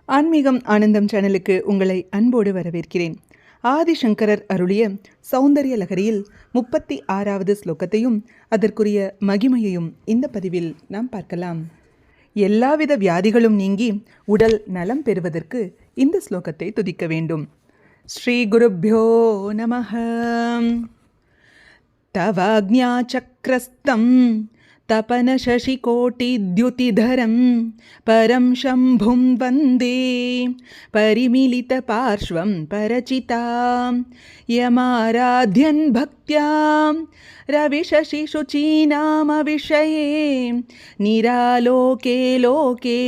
ஆன்மீகம் ஆனந்தம் சேனலுக்கு உங்களை அன்போடு வரவேற்கிறேன். ஆதிசங்கரர் அருளிய சௌந்தரிய லகரியில் 36வது ஸ்லோகத்தையும் அதற்குரிய மகிமையையும் இந்த பதிவில் நாம் பார்க்கலாம். எல்லாவித வியாதிகளும் நீங்கி உடல் நலம் பெறுவதற்கு இந்த ஸ்லோகத்தை துதிக்க வேண்டும். ஸ்ரீ குருப்யோ நமஹ. தவாக்ஞா சக்ரஸ்தம் तपनशशिकोटिद्युतिधरं परं शम्भुं वन्दे परिमिलितपार्श्वं परचितां यमाराध्यन् भक्त्या रविशशिशुचीनामविषये निरालोके लोके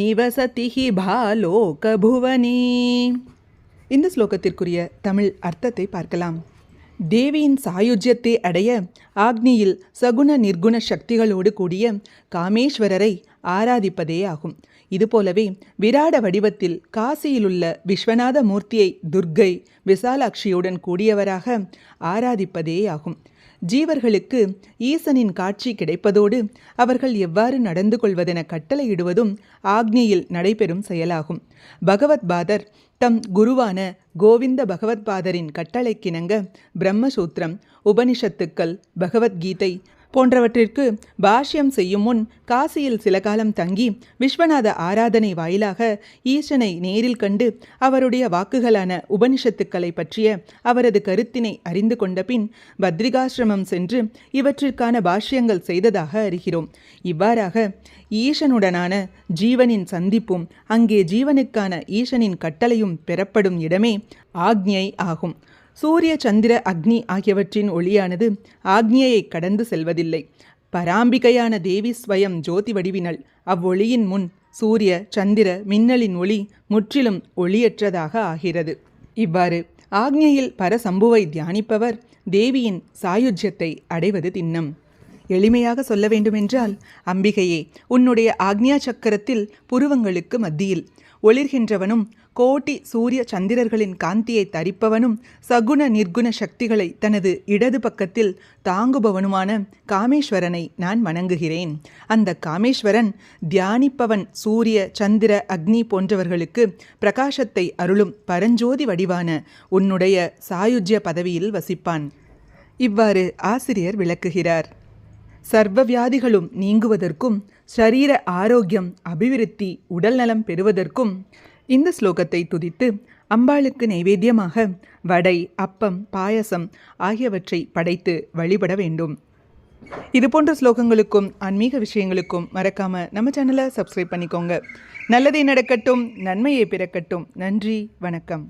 निवसति हि भालोकभुवने. இந்த ஸ்லோகத்திற்குரிய தமிழ் அர்த்தத்தை பார்க்கலாம். தேவியின் சாயுஜ்யத்தை அடைய ஆக்னியில் சகுண நிர்குண சக்திகளோடு கூடிய காமேஸ்வரரை ஆராதிப்பதே ஆகும். இதுபோலவே விராட வடிவத்தில் காசியிலுள்ள விஸ்வநாத மூர்த்தியை துர்க்கை விசாலாட்சியுடன் கூடியவராக ஆராதிப்பதே ஆகும். ஜீவர்களுக்கு ஈசனின் காட்சி கிடைப்பதோடு அவர்கள் எவ்வாறு நடந்து கொள்வதென கட்டளையிடுவதும் ஆக்னியில் நடைபெறும் செயலாகும். பகவத்பாதர் தம் குருவான கோவிந்த பகவத்பாதரின் கட்டளைக்கிணங்க பிரம்மசூத்திரம், உபனிஷத்துக்கள், பகவத்கீதை போன்றவற்றிற்கு பாஷ்யம் செய்யும் முன் காசியில் சில காலம் தங்கி விஸ்வநாத ஆராதனை வாயிலாக ஈசனை நேரில் கண்டு அவருடைய வாக்குகளான உபனிஷத்துக்களை பற்றிய அவரது கருத்தினை அறிந்து கொண்ட பின் பத்ரிகாசிரமம் சென்று இவற்றிற்கான பாஷ்யங்கள் செய்ததாக அறிகிறோம். இவ்வாறாக ஈசனுடனான ஜீவனின் சந்திப்பும் அங்கே ஜீவனுக்கான ஈசனின் கட்டளையும் பெறப்படும் இடமே ஆக்ஞை ஆகும். சூரிய சந்திர அக்னி ஆகியவற்றின் ஒளியானது ஆக்னியை கடந்து செல்வதில்லை. பராம்பிகையான தேவி ஸ்வயம் ஜோதி வடிவினள். அவ்வொளியின் முன் சூரிய சந்திர மின்னலின் ஒளி முற்றிலும் ஒளியற்றதாக ஆகிறது. இவ்வாறு ஆக்ஞையில் பரசம்புவை தியானிப்பவர் தேவியின் சாயுஜ்யத்தை அடைவது திண்ணம். எளிமையாக சொல்ல வேண்டுமென்றால், அம்பிகையே, உன்னுடைய ஆக்ஞா சக்கரத்தில் புருவங்களுக்கு மத்தியில் ஒளிர்கின்றவனும் கோட்டி சூரிய சந்திரர்களின் காந்தியை தரிப்பவனும் சகுண நிர்குண சக்திகளை தனது இடது பக்கத்தில் தாங்குபவனுமான காமேஸ்வரனை நான் வணங்குகிறேன். அந்த காமேஸ்வரன் தியானிப்பவன் சூரிய சந்திர அக்னி போன்றவர்களுக்கு பிரகாசத்தை அருளும் பரஞ்சோதி வடிவான உன்னுடைய சாயுஜ்ய பதவியில் வசிப்பான். இவ்வாறு ஆசிரியர் விளக்குகிறார். சர்வ வியாதிகளும் நீங்குவதற்கும் சரீர ஆரோக்கியம் அபிவிருத்தி உடல் நலம் பெறுவதற்கும் இந்த ஸ்லோகத்தை துதித்து அம்பாளுக்கு நைவேத்தியமாக வடை, அப்பம், பாயசம் ஆகியவற்றை படைத்து வழிபட வேண்டும். இதுபோன்ற ஸ்லோகங்களுக்கும் ஆன்மீக விஷயங்களுக்கும் மறக்காம நம்ம சேனலை சப்ஸ்கிரைப் பண்ணிக்கோங்க. நல்லதே நடக்கட்டும், நன்மையை பிறக்கட்டும். நன்றி, வணக்கம்.